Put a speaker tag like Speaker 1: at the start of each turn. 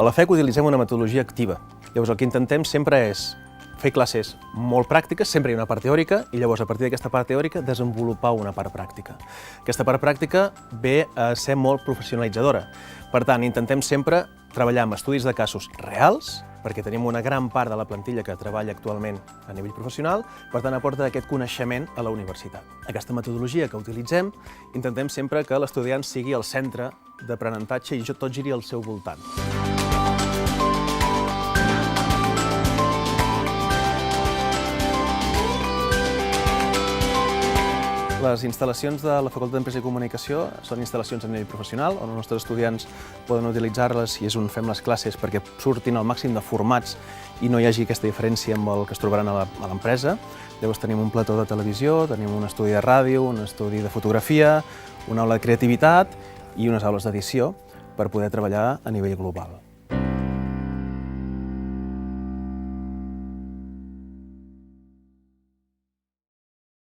Speaker 1: A la FEC utilitzem una metodologia activa. Llavors el que intentem sempre és fer classes molt pràctiques, sempre hi ha una part teòrica, i llavors a partir d'aquesta part teòrica desenvolupar una part pràctica. Aquesta part pràctica ve a ser molt professionalitzadora. Per tant, intentem sempre treballar amb estudis de casos reals, perquè tenim una gran part de la plantilla que treballa actualment a nivell professional, per tant aporta aquest coneixement a la universitat. Aquesta metodologia que utilitzem, intentem sempre que l'estudiant sigui el centre d'aprenentatge i tot giri al seu voltant. Les instal·lacions de la Facultat d'Empresa i Comunicació són instal·lacions a nivell professional, on els nostres estudiants poden utilitzar-les i és on fem les classes perquè surtin al màxim de formats i no hi hagi aquesta diferència amb el que es trobaran a l'empresa. Llavors tenim un plató de televisió, tenim un estudi de ràdio, un estudi de fotografia, una aula de creativitat i unes aules d'edició per poder treballar a nivell global.